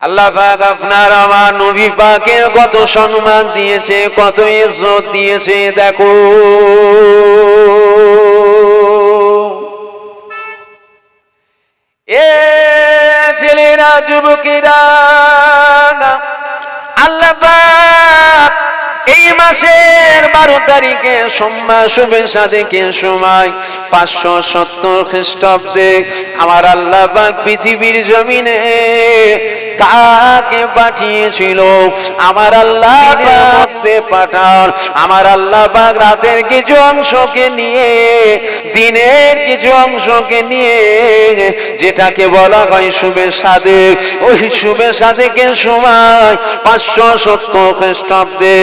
আল্লাহ পাক আপনার আমার নবী পাকের কত সম্মান দিয়েছে, কত ইজ্জত দিয়েছে। দেখো এ ছেলেরা, যুবকেরা, আল্লাহ পাক এই মাসের 12 তারিখে সোমবার শুভ সাদেকের সময় 570 খ্রিস্টাব্দে আমার আল্লাহ পাক পৃথিবীর জমিনে কাকে পাঠিয়েছিল? আমার আল্লাহ পাক পাঠান আমার আল্লাহ পাক রাতের কিছু অংশকে নিয়ে, দিনের কিছু অংশকে নিয়ে, যেটাকে বলা হয় শুভে সাদেক, ওই শুভে সাদেকের সময় 570 খ্রিস্টাব্দে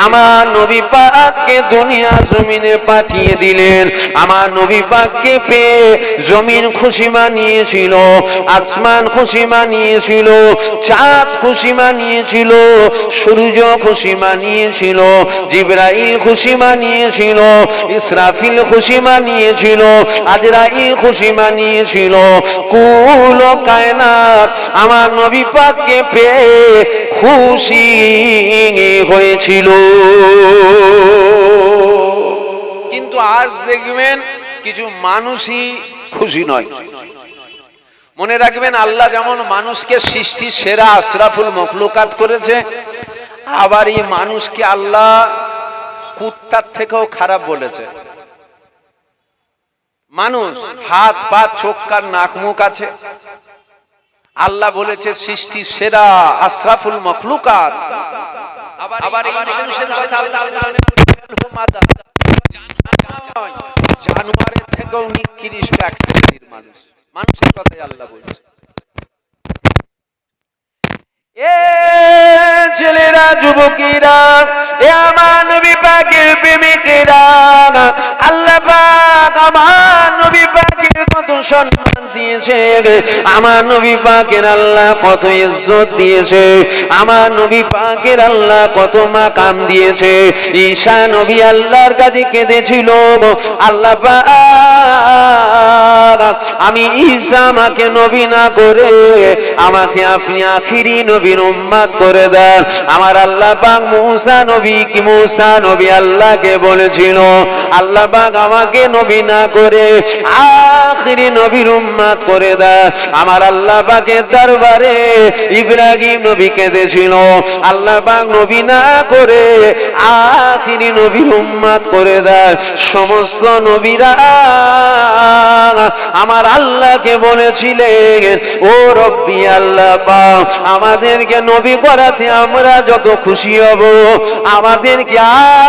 আমার নবী পাককে দুনিয়া জমিনে পাঠিয়ে দিলেন। আমার নবী পাককে পেয়ে জমিন খুশি মানিয়েছিল, আসমান খুশি মানিয়েছিল, চাঁদ খুশি মানিয়েছিল, সূর্য খুশি মানিয়েছিল, জিবরাইল খুশি মানিয়েছিল, ইসরাফিল খুশি মানিয়েছিল, আজরাইল খুশি মানিয়েছিল। কুল কায়নাত আমার নবী পাককে পেয়ে খুশি হয়েছিল। কিন্তু আজ দেখবেন কিছু মানুষই খুশি নয়। মনে রাখবেন, আল্লাহ যেমন মানুষকে সৃষ্টির সেরা আশরাফুল মখলুকাত করেছে, আবার এই মানুষকে আল্লাহ কুত্তার থেকেও খারাপ বলেছে। মানুষ হাত পা চোখ কান নাক মুখ আছে, আল্লাহ বলেছে সৃষ্টির সেরা আশরাফুল মখলুকাত। আবার এই মানুষের কথা জানোয়ারের থেকেও নিকৃষ্ট এক শ্রেণীর মানুষ, মানুষের কথাই আল্লাহ বলছে। এ ছেলেরা, যুবকেরা, এ আমার নবী পাকের প্রেমিকেরা, আল্লাহ পাক আমার নবী পাকের কত সম্মান দিয়েছে, আমার নবী পাকের আল্লাহ কত ইজ্জত দিয়েছে, আমার নবী পাকের আল্লাহ কত মাকাম দিয়েছে। ঈসা নবী আল্লাহর কাছে কেঁদেছিল, আল্লাহ পাক আমি ঈসা আমাকে নবী না করে আমাকে আপনি আখিরি নবীর উম্মত করে দেন। আমার আল্লাহ পাক মুসা নবী আল্লাহকে বলেছিল, আল্লাহ পাক আমাকে নবী না করে আখিরি নবীর উম্মত করে দেন। আমার আল্লাহ পাকের দরবারে ইব্রাহিম নবী কেঁদেছিল, আল্লাহ পাক নবী না করে আখিরি নবীর উম্মত করে দেন। সমস্ত নবীরা আমার আল্লাহকে বলেছিলেন, ও রব্বি আল্লাহ পাক আমাদেরকে নবী করাতে আমরা যত খুশি হব, আমাদেরকে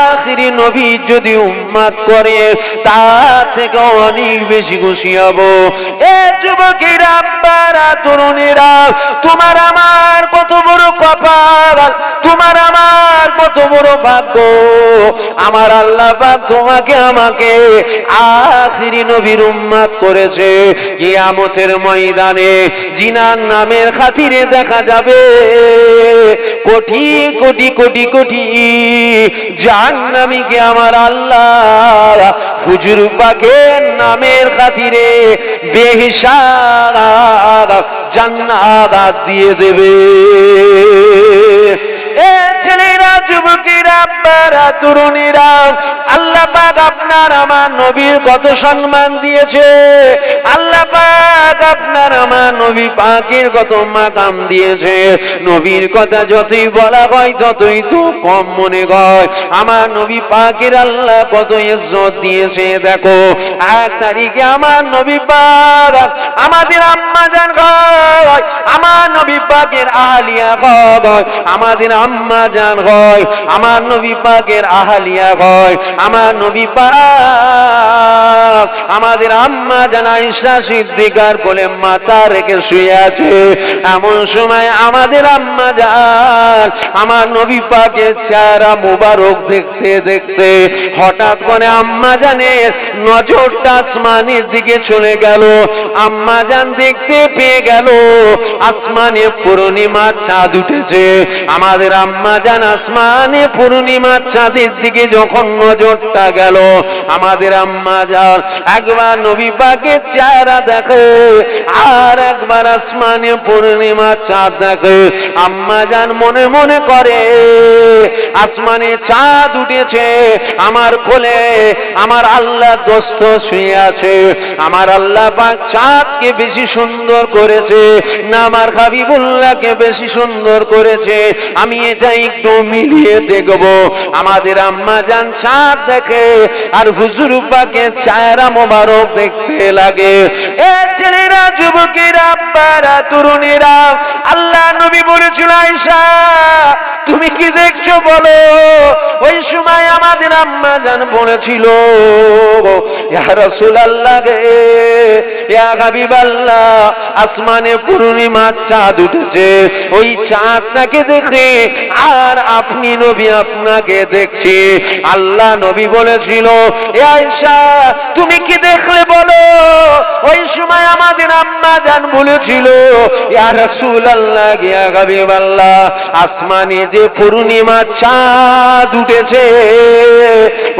আখিরি নবী যদি উম্মত করে তার থেকে অনেক বেশি খুশি হব। এ যুবকেরা, আব্বারা, তরুণেরা, তোমার আমার কত বড় কপাল, তোমার আমার কত বড় ভাগ্য। আমার আল্লাহ পাক তোমাকে আমাকে আখিরি নবীর উম্মত করেছে। কিয়ামতের ময়দানে জিনার নামের খাতিরে দেখা যাবে কোটি কোটি কোটি কোটি জাহান্নামীকে আমার আল্লাহ হুজুর পাকের নামের খাতিরে বেহিসাব জান্নাত দিয়ে দেবে। এ ছেলেরা, যুবকেরা, আব্বারা, তরুণীরা, আল্লাহ পাক আপনার আমার নবীর কত সম্মান দিয়েছে, আল্লাহ পাক আপনার আমার নবী পাকের কত মাকাম দিয়েছে। নবীর কথা যতই বলা হয় ততই তো কম মনে হয়। আমার নবী পাকের আল্লাহ কত ইজ্জত দিয়েছে। দেখো 1 তারিখে আমার নবী পাক আমাদের আম্মা জান হয়, আমার নবী পাকের আহলিয়া হয়, আমাদের আম্মা জান হয়, আমার নবী পাকের আহলিয়া হয়, আমার নবী পাক আমাদের আম্মা জান আয়েশা সিদ্দিকার কোলে মাথা রেখে শুয়ে আছে। এমন সময় আমাদের আম্মা জান আমার নবী পাকের চেহারা মুবারক দেখতে দেখতে হঠাৎ করে আম্মা জানের নজরটা আসমানের দিকে চলে গেল। আম্মা জান দেখতে পেয়ে গেল আসমানে পূর্ণিমার চাঁদ উঠেছে। আমাদের আম্মা জান আসমানে পূর্ণিমার চাঁদের দিকে যখন নজরটা গেল, আমাদের আম্মা জান একবার নবী পাকের চেহারা দেখে, আর একবার আসমানে পূর্ণিমার চাঁদ দেখে। আম্মা জান মনে মনে করে, আসমানে চাঁদ উঠেছে, আমার কোলে আমার আল্লাহ দোস্ত শুয়ে আছে, আমার আল্লাহ পাক চাঁদকে বেশি সুন্দর করেছে না আমার হাবিবুল্লাহকে বেশি সুন্দর করেছে, আমি এটা একটু মিলিয়ে দেখব। আমাদের আম্মা জান চাঁদ দেখে আর হুজুর পাকের চেহারা মোবারক দেখতে লাগে। এ ছেলেরা, যুবকেরা, আব্বারা, তরুণীরা, আল্লাহ নবী বলেছিল, আয়েশা তুমি কি দেখছো বলো? ওই সময় আমাদের আম্মা জান বলেছিল, ইয়া রাসূলুল্লাহ গে, ইয়া হাবিবাল্লাহ, আসমানে পূর্ণিমার চাঁদ উঠেছে, ওই চাঁদটাকে দেখে আর আপনি নবী আপনাকে দেখছি। আল্লাহ নবী বলেছিল, এ আয়েশা তুমি কি দেখলে বলো? ওই সময় আমাদের আম্মা জান বলেছিল, ইয়া রাসূলুল্লাহ গে, ইয়া হাবিবাল্লাহ, আসমানে যে পূর্ণিমার চাঁদ উঠেছে,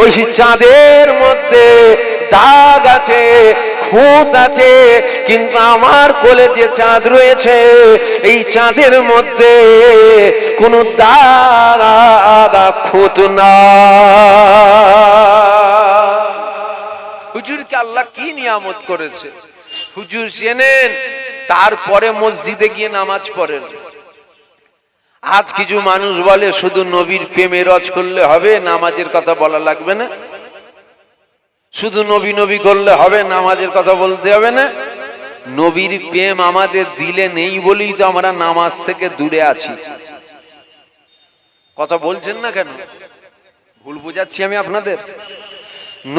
ওই চাঁদের মধ্যে দাগ আছে, খুঁত আছে, কিন্তু আমার কোলে যে চাঁদ রয়েছে, এই চাঁদের মধ্যে কোনো দাগ খুঁত না। হুজুরকে আল্লাহ কি নিয়ামত করেছে হুজুর চেনেন, তারপরে মসজিদে গিয়ে নামাজ পড়েন। আজ কিছু মানুষ বলে শুধু নবীর প্রেমে রজ করলে হবে, নামাজের কথা বলা লাগবে না, শুধু নবী নবী করলে হবে, নামাজের কথা বলতে হবে না। নবীর প্রেম আমাদের দিলে নেই বলেই তো আমরা নামাজ থেকে দূরে আছি। কথা বলছেন না কেন? ভুল বোঝাচ্ছি আমি আপনাদের?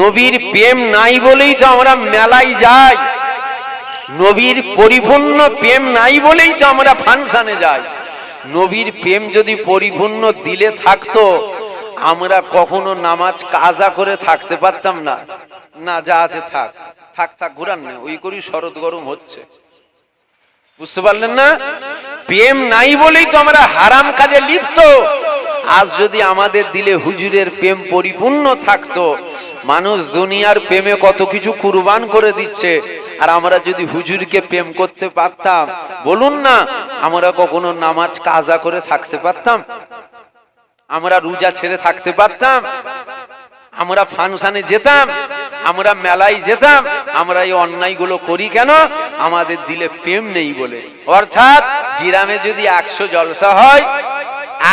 নবীর প্রেম নাই বলেই তো আমরা মেলায় যাই, নবীর পরিপূর্ণ প্রেম নাই বলেই তো আমরা ফাংশনে যাই। নবীর প্রেম যদি পরিপূর্ণ দিলে থাকতো, আমরা কখনো নামাজ কাজা করে থাকতে পারতাম না। না, যা আছে থাক থাক থাক, ঘুরান না, ওই করি শরৎ গরম হচ্ছে, বুঝতে পারলেন না? প্রেম নাই বলেই তো আমরা হারাম কাজে লিপ্ত। আজ যদি আমাদের দিলে হুজুরের প্রেম পরিপূর্ণ থাকতো, মানুষ দুনিয়ার প্রেমে কত কিছু কুরবান করে দিচ্ছে, আর আমরা যদি হুজুরকে প্রেম করতে পারতাম, বলুন না, আমরা কখনো নামাজ কাজা করে থাকতে পারতাম? আমরা রোজা ছেড়ে থাকতে পারতাম? আমরা ফাংশনে যেতাম, আমরা মেলায় যেতাম? আমরা এই অন্যায়গুলো করি কেন? আমাদের দিলে প্রেম নেই বলে। অর্থাৎ গ্রামে যদি 100 জলসা হয়,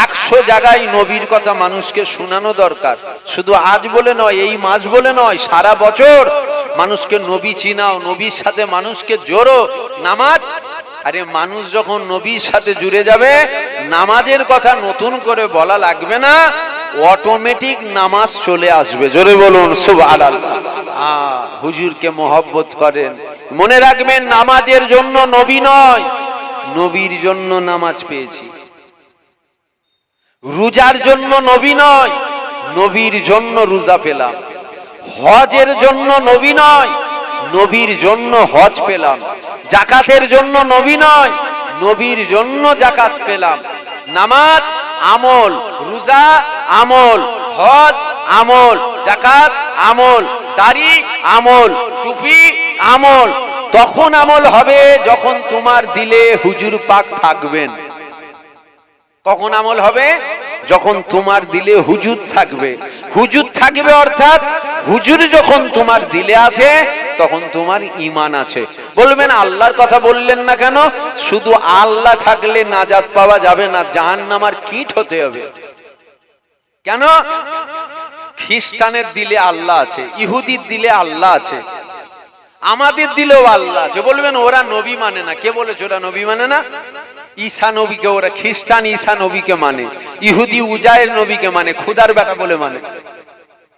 100 জায়গায় নবীর কথা মানুষকে শোনানো দরকার। শুধু আজ বলে নয়, এই মাস বলে নয়, সারা বছর মানুষকে নবী চিনাও, নবীর সাথে মানুষকে জোড়ো। নামাজ, আরে মানুষ যখন নবীর সাথে জুড়ে যাবে, নামাজের কথা নতুন করে বলা লাগবে না, অটোমেটিক নামাজ চলে আসবে। জোরে বলুন সুবহানাল্লাহ। হুজুরকে মহব্বত করেন, মনে রাখবেন নামাজের জন্য নবী নয়, নবীর জন্য নামাজ পেয়েছি। রোজার জন্য নবী নয়, নবীর জন্য রোজা পেলাম। হজের জন্য নবী নয়, নবীর জন্য হজ পেলাম। যাকাতের জন্য নবী নয়, নবীর জন্য যাকাত পেলাম। নামাজ আমল, রোজা আমল, হজ আমল, যাকাত আমল, দাড়ি আমল, টুপি আমল। তখন আমল হবে যখন তোমার দিলে হুজুর পাক থাকবেন। কখন আমল হবে? যখন তোমার দিলে হুজুর থাকবে। হুজুর থাকবে অর্থাৎ হুজুর যখন তোমার দিলে আছে, তখন তোমার ঈমান আছে। বলবেন আল্লাহর কথা বললেন না কেন? শুধু আল্লাহ থাকলে নাজাত পাওয়া যাবে না, জাহান্নামের কীট হতে হবে। কেন? খ্রিস্টানের দিলে আল্লাহ আছে, ইহুদির দিলে আল্লাহ আছে, আমাদের দিলেও আল্লাহ আছে। বলবেন ওরা নবী মানে না। কে বলেছে ওরা নবী মানে না? ঈসা নবীকে, ওরা খ্রিস্টান ঈসা নবীকে মানে, ইহুদি উজায়ের নবীকে মানে, খুদার বেটা বলে মানে।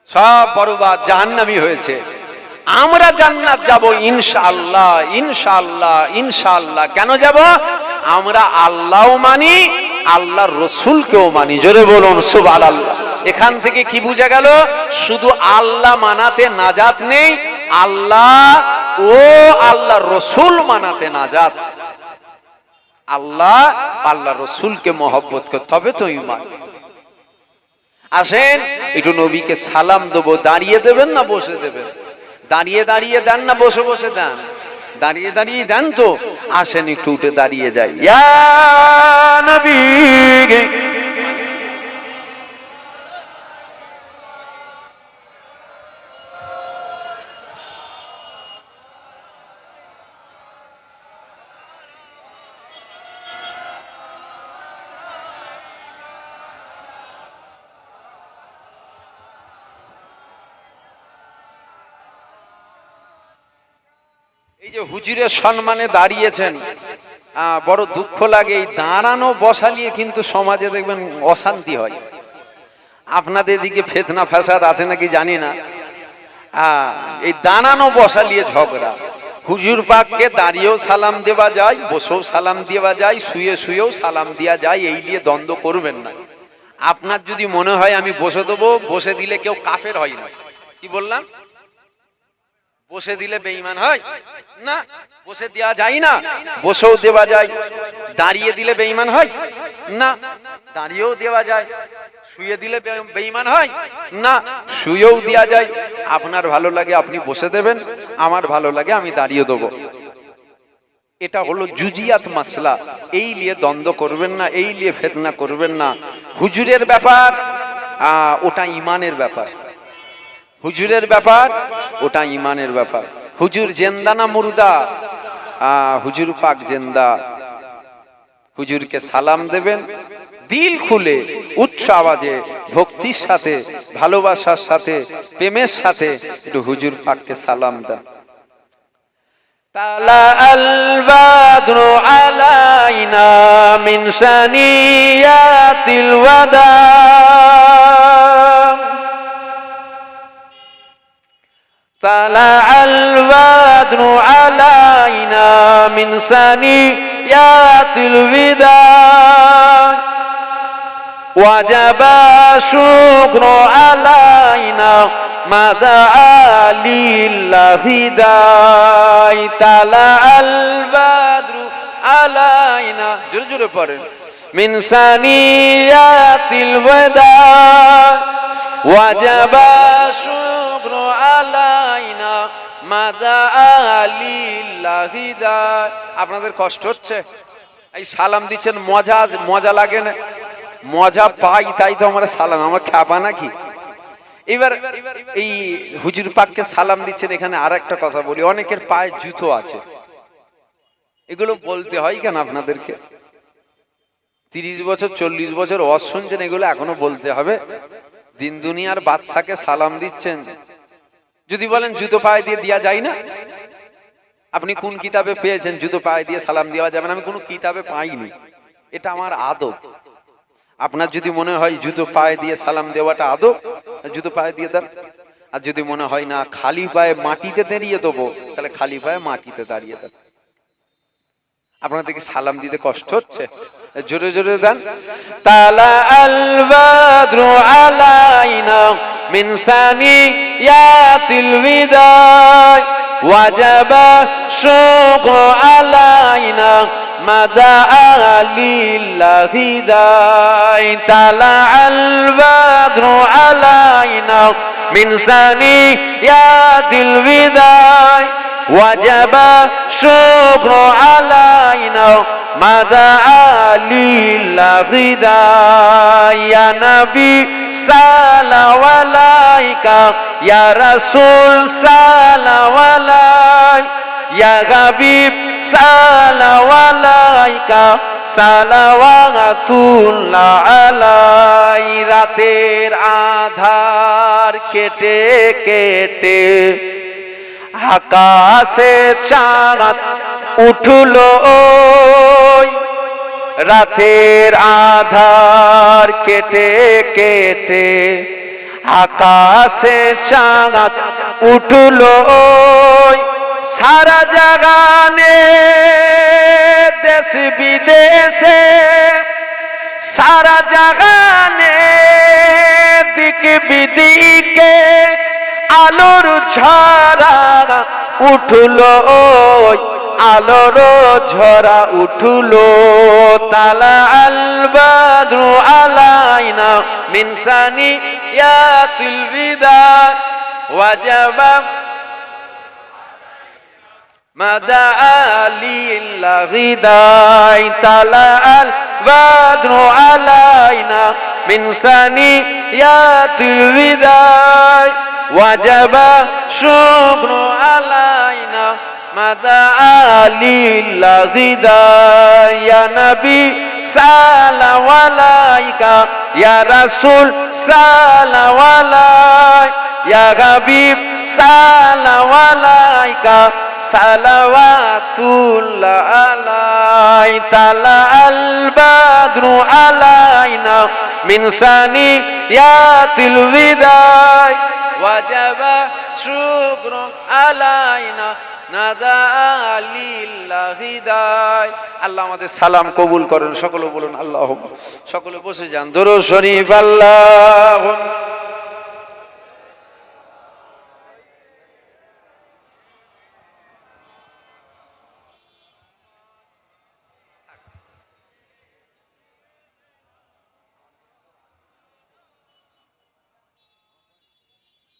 সব বরবাদ, জাহান্নামী হয়েছে। আমরা জান্নাত যাব ইনশাআল্লাহ, ইনশাআল্লাহ, ইনশাআল্লাহ। কেন যাব? আমরা আল্লাহও মানি, আল্লাহর রসুলকেও মানি। জোরে বলুন সুবহানাল্লাহ। এখান থেকে কি বোঝা গেল? শুধু আল্লাহ মানাতে নাজাত নেই, আল্লাহ ও আল্লাহর রসুল মানাতে নাজাত। আল্লাহ আল্লাহ রসুলকে মহব্বত করতে হবে তো ঈমান। আসেন একটু নবীকে সালাম দেবো। দাঁড়িয়ে দেবেন না বসে দেবেন? দাঁড়িয়ে দাঁড়িয়ে দেন না বসে বসে দেন? দাঁড়িয়ে দাঁড়িয়ে দেন তো। আসেন একটু উঠে দাঁড়িয়ে যাই। ইয়া নবী, এই যে হুজুরের সম্মানে দাঁড়িয়েছেন, বড় দুঃখ লাগে। এই দাঁড়ানো বসালিয়ে কিন্তু সমাজে দেখবেন অশান্তি হয়। আপনাদের দিকে ফিতনা ফাসাদ আছে নাকি জানি না, এই দাঁড়ানো বসালিয়ে ঝগড়া। হুজুর পাককে দাঁড়িয়েও সালাম দেওয়া যায়, বসেও সালাম দেওয়া যায়, শুয়ে শুয়েও সালাম দেওয়া যায়। এই নিয়ে দ্বন্দ্ব করবেন না। আপনার যদি মনে হয় আমি বসে দেবো, বসে দিলে কেউ কাফের হয় না। কি বললাম? বসে দিলে বেঈমান হয় না, বসে দেওয়া যায় না, বসেও দেওয়া যায়। দাঁড়িয়ে দিলে বেঈমান হয় না, দাঁড়িয়েও দেওয়া যায়। শুয়ে দিলে বেঈমান হয় না, শুয়েও দেওয়া যায়। আপনার ভালো লাগে আপনি বসে দেবেন, আমার ভালো লাগে আমি দাঁড়িয়ে দেবো। এটা হলো জুজিয়াত মাসলা। এই নিয়ে দ্বন্দ্ব করবেন না, এই নিয়ে ফিতনা করবেন না। হুজুরের ব্যাপার ওটা ঈমানের ব্যাপার। হুজুরের ব্যাপার ওটা ঈমানের ব্যাপার। হুজুর জিন্দা না মুর্দা? হুজুর পাক জিন্দা। হুজুরকে সালাম দেবেন দিল খুলে, উচ্চ আওয়াজে, ভক্তির সাথে, ভালোবাসার সাথে, প্রেমের সাথে একটু হুজুর পাককে সালাম দেন। তালা আল বাদরু আলাইনা মিন সানিয়াতিল ওয়াদা, طلع البدر علينا من ثنيات الوداع وجب الشكر علينا ما دعا لله داع طلع البدر علينا জোরে জোরে পড়েন من ثنيات الوداع وجب الشكر علينا ما دعا لله داع। আপনাদের কষ্ট হচ্ছে? এই সালাম দিচ্ছেন, মজা লাগে না? মজা পাই তাই তো আমরা সালাম, আমার খাবা নাকি? এবার এই হুজুর পাককে সালাম দিচ্ছেন। এখানে আর একটা কথা বলি, অনেকের পায়ে জুতো আছে। এগুলো বলতে হয় কেন আপনাদেরকে? 30 বছর 40 বছর ওয়াজ শুনছেন, এগুলো এখনো বলতে হবে? দিন দুনিয়ার বাদশাকে সালাম দিচ্ছেন, যদি বলেন জুতো পায়ে দিয়ে দেওয়া যায় না? আপনি কোন কিতাবে পেয়েছেন জুতো পায়ে দিয়ে সালাম দেওয়া যাবে না? আমি কোনো কিতাবে পাইনি, এটা আমার আদব। আপনার যদি মনে হয় জুতো পায়ে দিয়ে সালাম দেওয়াটা আদব, জুতো পায়ে দিয়ে দেন। আর যদি মনে হয় না খালি পায়ে মাটিতে দাঁড়িয়ে দেবো, তাহলে খালি পায়ে মাটিতে দাঁড়িয়ে দেন। আপনাদেরকে সালাম দিতে কষ্ট হচ্ছে? জোরে জোরে দেন। তালা আল বাদরু আলাইনা মিন সানিয়াতিল বিদায় ওয়াজাবা শুকরু আলাইনা মা দাআ লিল্লাহি দাই। তালা আল বাদরু আলাইনা মিন সানিয়াতিল বিদায় ওয়াজাবা শুকরু আলাইনা মা দাআ লিল্লাহি দাই। ইয়া নবী সালাম আলাইকা, ইয়া রাসূল সালাম আলাইকা, ইয়া হাবিব সালাম আলাইকা, সালাওয়াতুল্লাহ আলাই। রাতের আধার কেটে কেটে আকাশে চাঁদ উঠলো, রাতের আধার কেটে কেটে আকাশে চাঁদ উঠলো। সারা জাগানে দেশ বিদেশে, সারা জাগানে দিক বিদিকে আলোর ঝরা উঠলো, আলোর ঝরা উঠলো তালা আল বাদরু আলাইনা মিন সানিয়াতিল বিদা ওয়াজাবা মাদা লিল্লাহিদাই তালা আল বাদরু আলাইনা মিন সানিয়াতিল বিদা ওয়াজাবা শুকরু আলাইনা মাদা লিল্লাহিদাই ইয়া নবী সালাম আলাইকা ইয়া রাসূল সালাম আলাইকা ইয়া হাবিব সালাম আলাইকা সালাওয়াতুল্লাহ আলাই তালা আল বাদরু আলাইনা মিন সানিয়াতিল বিদাই ওয়াজাবা শুকরু আলাইনা নাদা লিল্লাহিদাই। আল্লাহ আমাদের সালাম কবুল করেন। সকলে বলুন আল্লাহুম্মা। সকলে বসে যান। দুরূদ শরীফ আল্লাহুম্মা।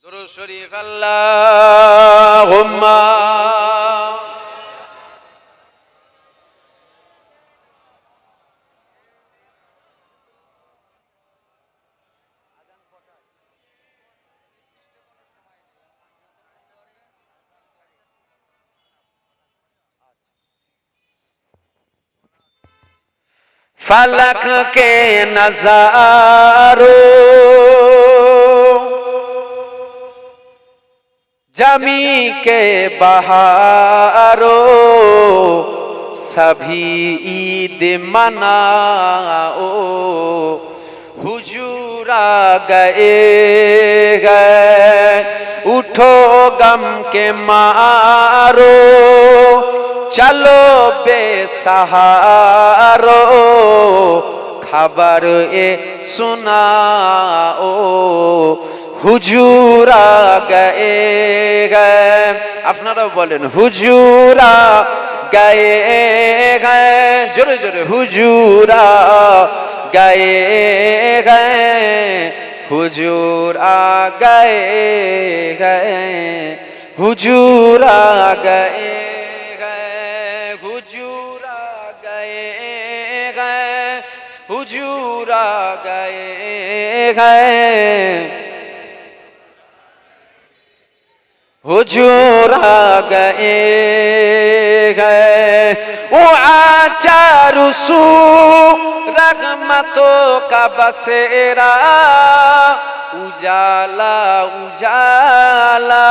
দুরূদ শরীফ আল্লাহুম্মা। फलक के नजारो जमी के बहारो सभी ईद मनाओ हुजूर आ गए उठो गम के मारो चलो बेसहारो खबर ए सुनाओ हुजूर आ गए আপনারাও বলেন হুজুর आ गए জোরে জোরে হুজুর आ गए हुजूर आ गए हुजूर आ गए हुजूर आ गए हुजूर आ गए हुजूर आ गए वो आचारू सू रहमतों का बसेरा उजाला उजाला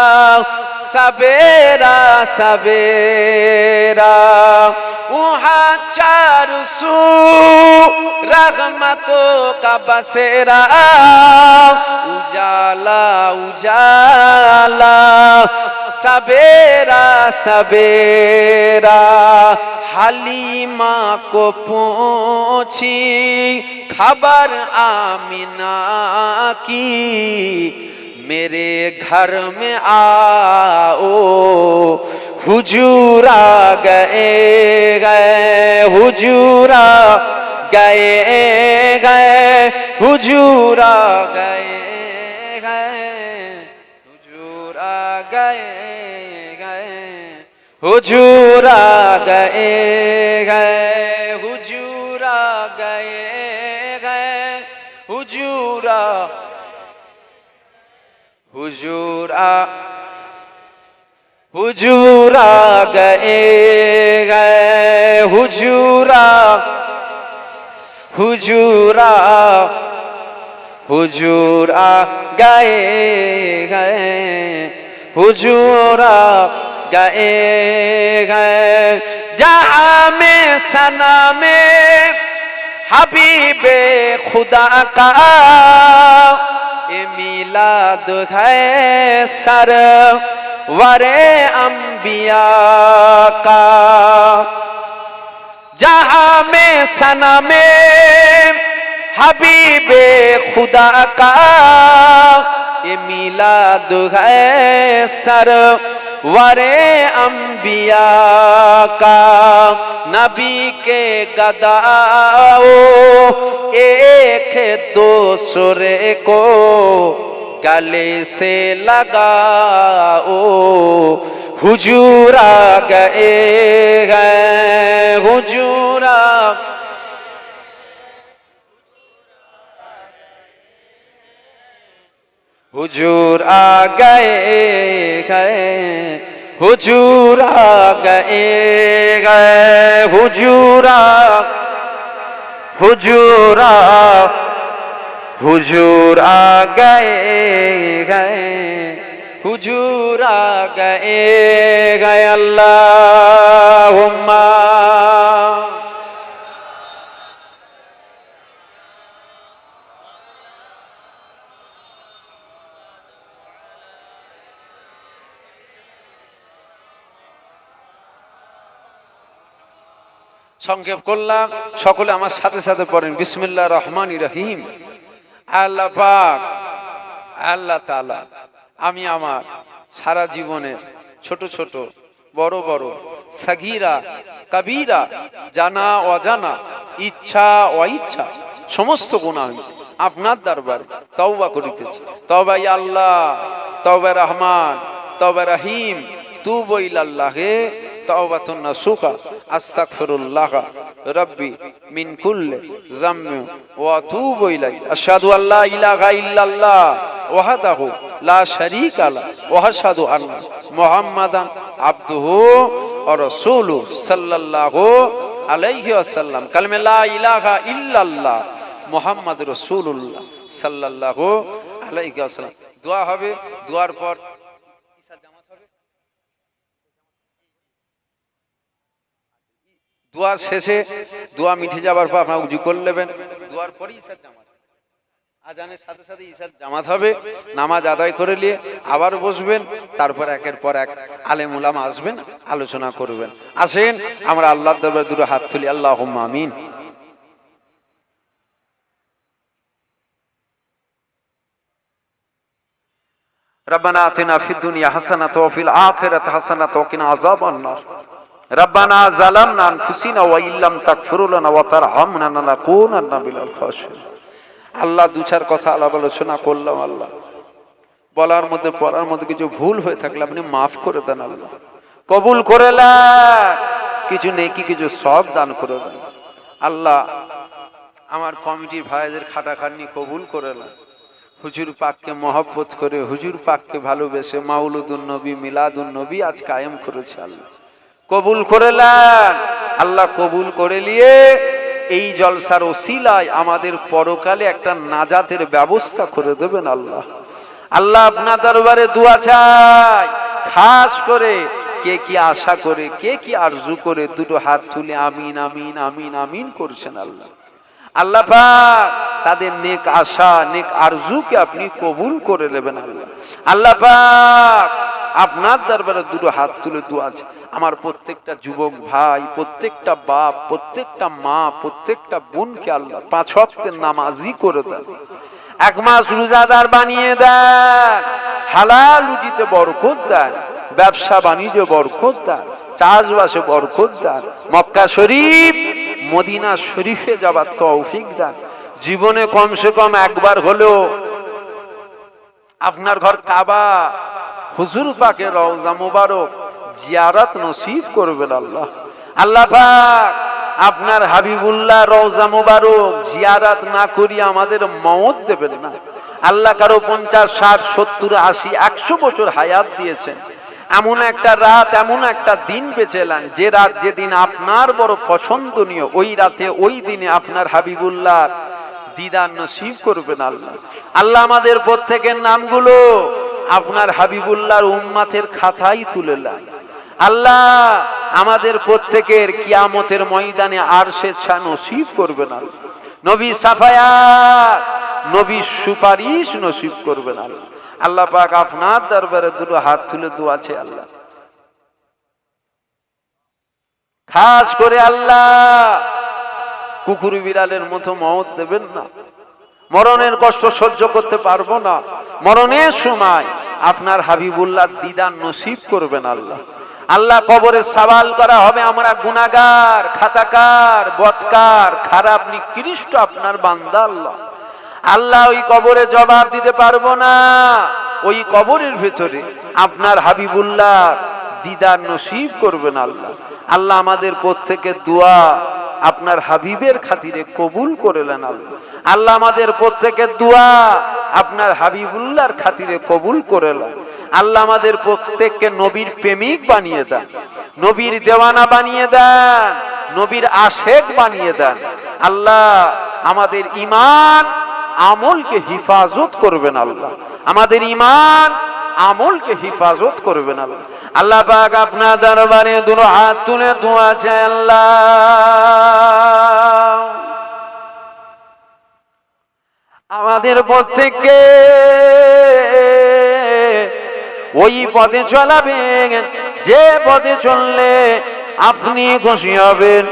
सवेरा सवेरा वहाँ चारू सू रहमतों का बसेरा उजाला उजाला सवेरा सवेरा हलीमा को पूछी खबर आमिना की मेरे घर में आओ हुजूर आ गए हुजूर आ गए हुजूर आ गए हुजूर आ गए हुजूर आ गए हुजूर आ गए हुजूर आ हुजूर आ हुजूर आ गए हुजूर आ हुजूर आ हुजूर आ गए हुजूर आ गए जहाँ में सना में हबीबे खुदा का ए मिलाद है सर वरे अंबिया का जहाँ में सना में हबीबे खुदा का ये मिलाद है सर वारे अंबिया का नबी के गदाओ एक दूसरे को गले से लगाओ हुजूर आ गए हैं हुजूर हुजूर आ गए गए हुजूर आ गए गए हुजूर हुजूर आ गए गए हुजूर आ गए गए अल्लाहुम्मा সংক্ষেপ করলাম সকলে আমার সাথে সাথে পড়েন বিসমিল্লাহির রহমানির রহিম আল্লাহ পাক আল্লাহ তাআলা আমি আমার সারা জীবনে ছোট ছোট বড় বড় সাগীরা কবীরা জানা অজানা ইচ্ছা অইচ্ছা সমস্ত গুনাহ আপনার দরবারে তওবা করিতেছি তওবা ইয়া আল্লাহ তওবা রহমান তওবা রহিম তুবু ইলাল্লাহি তাওবাতুন নাসুহা আস্তাগফিরুল্লাহ রাব্বি মিন কুল্লি যামবি ওয়া আতুবু ইলাইহি আশহাদু আল্লা ইলাহা ইল্লাল্লাহ ওয়াহদাহু লা শারীকা লা ওয়া আশহাদু আন্না মুহাম্মাদান আবদুহু ওয়া রাসূলুহু সাল্লাল্লাহু আলাইহি ওয়াসাল্লাম কালিমা লা ইলাহা ইল্লাল্লাহ মুহাম্মাদুর রাসূলুল্লাহ সাল্লাল্লাহু আলাইহি ওয়াসাল্লাম দোয়া হবে দোয়ার পর দোয়া শেষে দোয়া মিঠে যাবার পর আপনারা উজু করে নেবেন দোয়ার পরেই ইশার জামাত আজানের সাথে সাথে ইশার জামাত হবে নামাজ আদায় করে নিয়ে আবার বসবেন তারপর একের পর এক আলেম উলামা আসবেন আলোচনা করবেন আসেন আমরা আল্লাহর দরবারে দুটো হাত তুলি আল্লাহুম্মা আমিন রব্বানা আতিনা ফিদ দুনিয়া হাসানাতাও ওয়া ফিল আখিরাতি হাসানাতাও ওয়া কিনা আযাবান নার রব্বানা যালামনা আনফুসিনা ওয়া ইল্লাম তাগফির লানা ওয়া তারহামনা লানাকুনান্না মিনাল খাসিরিন আল্লাহ দু চার কথা আলাপ আলোচনা করলাম আল্লাহ বলার মধ্যে পড়ার মধ্যে কিছু ভুল হয়ে থাকলে আপনি মাফ করে দেন আল্লাহ কবুল করে নেন কিছু নেকি কিছু সওয়াব দান করে দেন আল্লাহ আমার কমিটির ভাইদের খাটাখাটনি কবুল করে নেন হুজুর পাককে মহব্বত করে হুজুর পাককে ভালোবেসে মাউলুদুন নবী মিলাদুন নবী আজ কায়েম করেছে আল্লাহ কবুল করে নেন আল্লাহ কবুল করে নিয়ে এই জলসার ওসিলায় আমাদের পরকালে একটা নাজাতের ব্যবস্থা করে দেবেন আল্লাহ আল্লাহ আপনার দরবারে দোয়া চাই খাস করে কে কি আশা করে কে কি আরজু করে দুটো হাত তুলে আমিন আমিন আমিন আমিন করছেন আল্লাহ আল্লাহ পাক তাদের নেক আশা নেক আরজুকে আপনি কবুল করে নেবেন আল্লাহ আল্লাহ পাক আপনার দরবারে দুটো হাত তুলে দোয়া আছে আমার প্রত্যেকটা যুবক ভাই প্রত্যেকটা বাপ প্রত্যেকটা মা প্রত্যেকটা বোনকে আল্লাহ 5 ওয়াক্তের নামাজি করে দেন এক মাস রোজাদার বানিয়ে দেন হালাল রুজিতে বরকত দেন ব্যবসা বাণিজ্য বরকত দেন চাষবাসে বরকত দেন মক্কা শরীফ মদিনা শরীফে যাবার তৌফিক দেন জীবনে কমসে কম একবার হলেও আপনার ঘর কাবা হুজুর পাকের রওজা মুবারক জিয়ারত নসিব করবেন আল্লাহ আল্লাহ পাক আপনার হাবিবুল্লাহ রওজা মুবারক জিয়ারত না করি আমাদের মওত দেবেন না আল্লাহ কারো 50 60 70 80 100 বছর হায়াত দিয়েছেন এমন একটা রাত এমন একটা দিন বেঁচেলেন যে রাত যেদিন আপনার বড় পছন্দনীয় ওই রাতে ওই দিনে আপনার হাবিবুল্লাহ দিদার নসিব করবেন আল্লাহ আল্লাহ আমাদের প্রত্যেকের নামগুলো আপনার হাবিবুল্লাহর উম্মতের খাতায় তুলে নেন আল্লাহ আমাদের প্রত্যেকের কিয়ামতের ময়দানে আরশের ছায়া নসিব করবেন আল্লাহ নবী সাফায়াত নবী সুপারিশ নসিব করবেন আল্লাহ আল্লাহ পাক আপনার দরবারে দুটো হাত তুলে দোয়া আছে আল্লাহ খাস করে আল্লাহ কুকুর বিড়ালের মতো মওত দেবেন না মরণের কষ্ট সহ্য করতে পারবো না মরণের সময় আপনার হাবিবুল্লাহ দিদার নসিব করবেন আল্লাহ। আল্লাহ কবরে সওয়াল করা হবে, আমরা গুনাহগার, খাতাকার, বদকার, খারাপ নিকৃষ্ট আপনার বান্দা আল্লাহ। আল্লাহ ওই কবরে জবাব দিতে পারবো না। ওই কবরের ভেতরে আপনার হাবিবুল্লাহ দিদার নসিব করবেন আল্লাহ। আল্লাহ আমাদের প্রত্যেকের দোয়া আপনার হাবিবের খাতিরে কবুল করলেন আল্লাহ। আল্লাহ আমাদের প্রত্যেকের দোয়া আপনার হাবিবুল্লাহর খাতিরে কবুল করলেন। আল্লাহ আমাদের প্রত্যেককে নবীর প্রেমিক বানিয়ে দেন, নবীর দেওয়ানা বানিয়ে দেন, নবীর আশেক বানিয়ে দেন। আল্লাহ আমাদের ঈমান আমলকে হিফাজত করবেন আল্লাহ, আমাদের ঈমান আমলকে হিফাজত করবেন আল্লাহ। আল্লাহ পাক আপনার দরবারে দুটো হাত তুলে দোয়া চাই, আল্লাহ আমাদের প্রত্যেককে ওই পথে চলাবেন যে পথে চললে আপনি খুশি হবেন,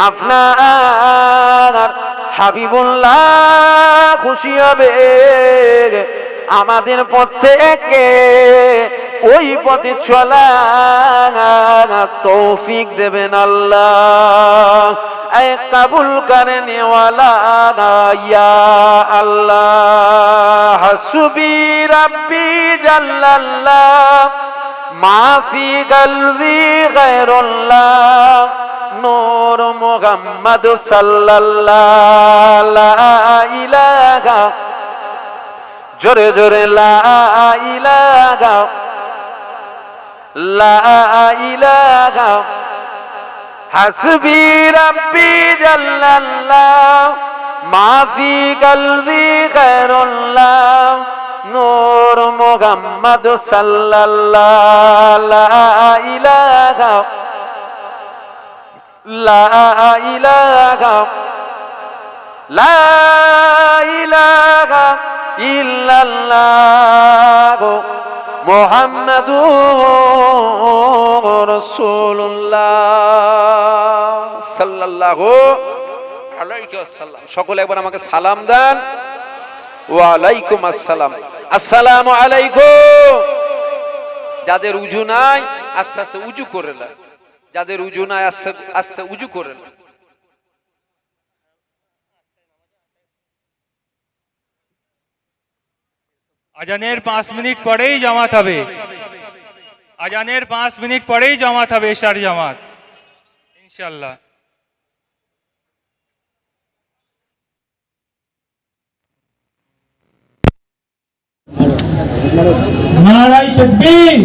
আপনার হাবিবুল্লাহ খুশি হবে। আমাদের প্রত্যেককে ওই পথে চলা তৌফিক দেবেন আল্লাহ। ऐ कबूल करने वाला या अल्लाह, हस्बी रब्बी जल्लल्लाह, माफी कल्बी गैरुल्लाह, नूर मुहम्मद सल्लल्लाहु ला इलाहा, जोरे जोरे ला इलाहा, ला इलाहा, हस्बी रब्बी जल्लल्लाह, माफी कल्बी गैरुल्लाह, नूर मुहम्मद सल्लल्लाहु ला इलाहा, ला इलाहा, ला इलाहा इल्लल्लाह, मुहम्मदुर রাসূলুল্লাহ সাল্লাল্লাহু আলাইহি ওয়াসাল্লাম। সকলে একবার আমাকে সালাম দেন। ওয়া আলাইকুম আসসালাম। আসসালামু আলাইকুম। যাদের উযু নাই আস্তে আস্তে উযু করে নেন, যাদের উযু নাই আস্তে আস্তে উযু করে নেন। আজানের 5 মিনিট পরেই জামাত হবে, আজানের 5 মিনিট পরেই জামাত হবে, এশার জামাত ইনশাআল্লাহ। নারায়ে তাকবীর।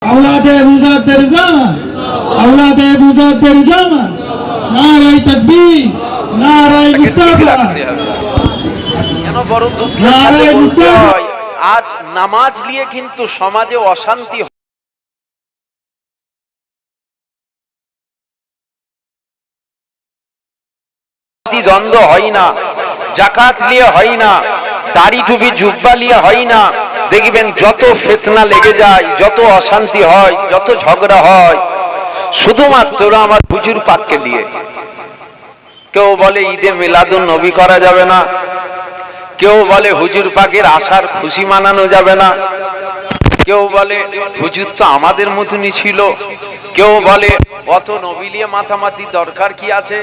আওলাদে মুজাদ্দিদ জামান, আওলাদে মুজাদ্দিদ জামান, নারায়ে তাকবীর, নারায়ে মুস্তাফা। কেন বড় দুঃখের সাথে বলতে হয়, আজ নামাজ নিয়ে কিন্তু সমাজে অশান্তি, দ্বন্দ্ব হয় না, যাকাত নিয়ে হয় না, দাড়ি টুপি জুব্বা নিয়ে হয় না। দেখবেন যত ফিতনা লেগে যায়, যত অশান্তি হয়, যত ঝগড়া হয়, শুধুমাত্র আমার হুজুর পাককে নিয়ে। কেউ বলে ঈদে মিলাদুন নবী করা যাবে না, কেউ বলে হুজুর পাকের আশার খুশি মানানো যাবে না, কেউ বলে হুজুর তো আমাদের মতনই ছিল, কেউ বলে অত নবী নিয়ে মাথামাতি দরকার কি আছে,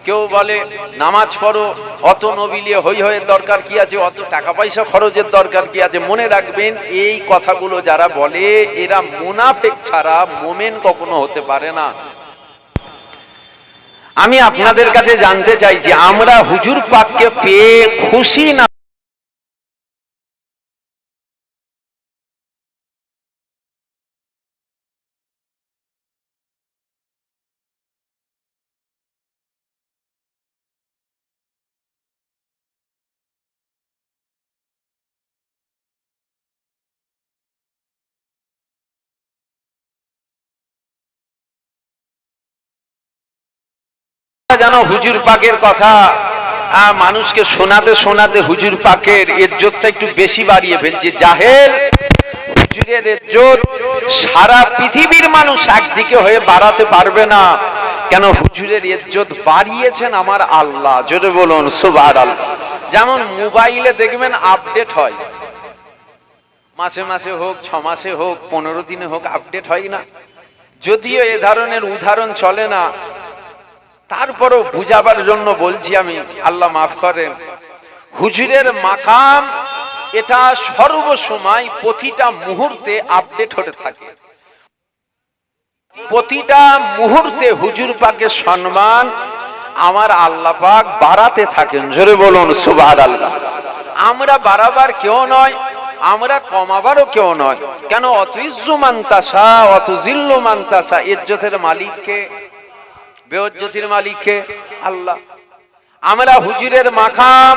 কেউ বলে নামাজ পড়ো, অত নবী নিয়ে হই হয়ে দরকার কি আছে, অত টাকা পয়সা খরচের দরকার কি আছে। মনে রাখবেন এই কথাগুলো যারা বলে এরা মুনাফিক ছাড়া মুমিন কখনো হতে পারে না। আমি আপনাদের কাছে জানতে চাইছি, আমরা হুজুর পাককে পেয়ে খুশি না যেন হুজুর পাকের কথা মানুষকে শোনাতে শোনাতে হুজুর পাকের ইজ্জতটা একটু বেশি বাড়িয়ে ফেলছে। জাহেল হুজুরের ইজ্জত সারা পৃথিবীর মানুষ একদিকে হয়ে বাড়াতে পারবে না। কেন হুজুরের ইজ্জত বাড়িয়েছেন আমার আল্লাহ, জোরে বলুন সুবহানাল্লাহ। যেমন মোবাইলে দেখবেন আপডেট হয়, মাসে মাসে হোক, 6 মাসে হোক, 15 দিনে হোক আপডেট হয় না। যদিও এ ধরনের উদাহরণ চলে না, তারপরও বুঝাবার জন্য বলছি আমি, আল্লাহ মাফ করেন। হুজুরের মাকাম এটা সর্বসময় প্রতিটা মুহূর্তে আপডেট হতে থাকে। প্রতিটা মুহূর্তে হুজুর পাকের সম্মান আমার আল্লাহ পাক বাড়াতে থাকেন। জোরে বলুন সুবহানাল্লাহ। আমরা বাড়াবার কেউ নয়, আমরা কমাবারও কেউ নয়। কেন? অতুইজ্জু মান তাশা অতুজিল্লু মান তাশা। ইজ্জতের মালিককে, বেইজ্জতির মালিককে আল্লাহ। আমরা হুজুরের মাকাম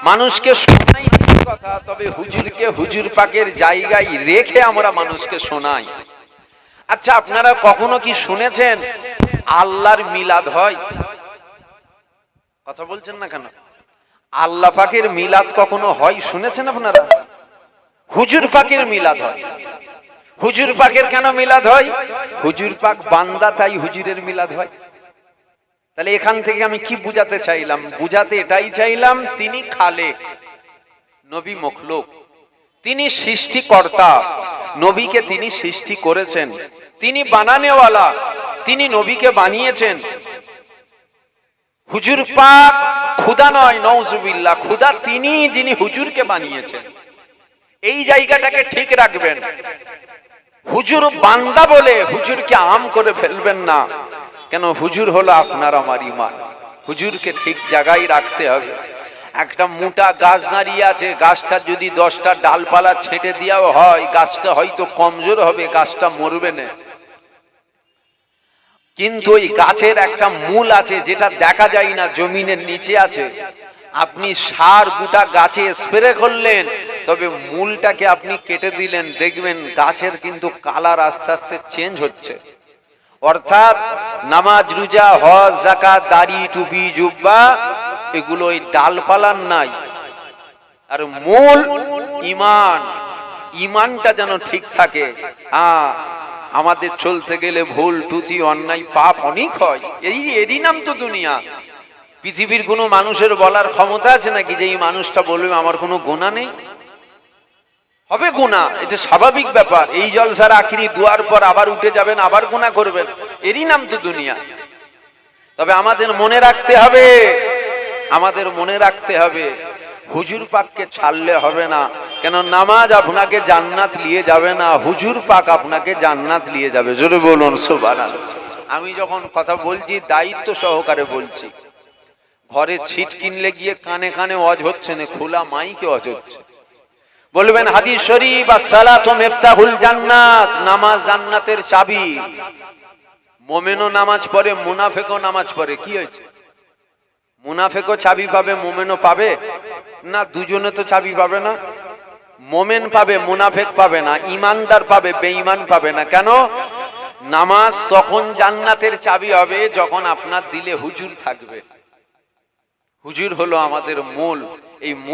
মানুষকে শোনাই কথা, তবে হুজুরকে হুজুর পাকের জায়গায় রেখে আমরা মানুষকে শোনাই। আচ্ছা, আপনারা কখনো কি শুনেছেন আল্লাহর মিলাদ হয়? কথা বলছেন না কেন? আল্লাহ পাকের মিলাদ কখনো হয় শুনেছেন আপনারা? হুজুর পাকের মিলাদ হয়। হুজুর পাকের কেন মিলাদ হয়? হুজুর পাক বান্দা, তাই হুজুরের মিলাদ হয়। তাহলে এখান থেকে আমি কি বুঝাতে চাইলাম? বুঝাতে এটাই চাইলাম, তিনি খালেক, নবী মখলুক, তিনি সৃষ্টিকর্তা, নবীকে তিনি সৃষ্টি করেছেন। তিনি বানানেওয়ালা, তিনি নবীকে বানিয়েছেন। হুজুর পাক খুদা নয়, নাউজুবিল্লাহ, খুদা তিনি যিনি হুজুরকে বানিয়েছেন। এই জায়গাটাকে ঠিক রাখবেন। হুজুর বান্দা বলে হুজুরকে আম করে ফেলবেন না। কেন? হুজুর হলো আপনার আমার ঈমান। হুজুরকে ঠিক জায়গায় রাখতে হবে। একটা মোটা গাছ দাঁড়িয়ে আছে, গাছটা যদি 10টা ডালপালা ছেটে দেওয়া হয়, গাছটা হয়তো কমজোর হবে, গাছটা মরবে না। কিন্তু ওই গাছের একটা মূল আছে, যেটা দেখা যায় না, জমিনের নিচে আছে। আপনি সার গোটা গাছে স্প্রে করলেন, তবে মূলটাকে আপনি কেটে দিলেন, দেখবেন গাছের কিন্তু কালার আস্তে আস্তে চেঞ্জ হচ্ছে। অর্থাৎ নামাজ, রোজা, হজ, যাকাত, দাড়ি, টুপি, জুব্বা, এগুলো ওই ডালপালার নাই। আর মূল ঈমান, ঈমানটা যেন ঠিক থাকে। আমাদের চলতে গেলে ভুল, ত্রুটি, অন্যায়, পাপ অনেক হয়। এরই নাম তো দুনিয়া। পৃথিবীর কোনো মানুষের বলার ক্ষমতা আছে নাকি যে এই মানুষটা বলবে আমার কোনো গুনাহ নেই? হবে গুনাহ, এটা স্বাভাবিক ব্যাপার। এই জলসার আখিরি দুয়ার পর আবার উঠে যাবেন, আবার গুনাহ করবেন, এরই নাম তো দুনিয়া। তবে আমাদের মনে রাখতে হবে, আমাদের মনে রাখতে হবে, হুজুর পাককে ছাড়লে হবে না। কেন? নামাজ আপনাকে জান্নাত নিয়ে যাবে না, হুজুর পাক আপনাকে জান্নাত নিয়ে যাবে। জোরে বলুন সুবহানাল্লাহ। আমি যখন কথা বলছি দায়িত্ব সহকারে বলছি। ঘরে ছিট কিনলে গিয়ে কানে কানে ওয়াজ হচ্ছে না, খোলা মাইকে ওয়াজ হচ্ছে। বলবেন হাদিস শরীফ, as-সালাতু মিফতাহুল জান্নাত, নামাজ জান্নাতের চাবি। মুমিনও নামাজ পড়ে, মুনাফিকও নামাজ পড়ে, কি হয়েছে? মুনাফিকও চাবি পাবে, মুমিনও পাবে না? দুজনে তো চাবি পাবে না। মুমিন পাবে, মুনাফিক পাবে না। ঈমানদার পাবে, বেঈমান পাবে না। কেন? নামাজ তখন জান্নাতের চাবি হবে যখন আপনার দিলে হুজুর থাকবে। হুজুর হলো আমাদের মূল। এই মূল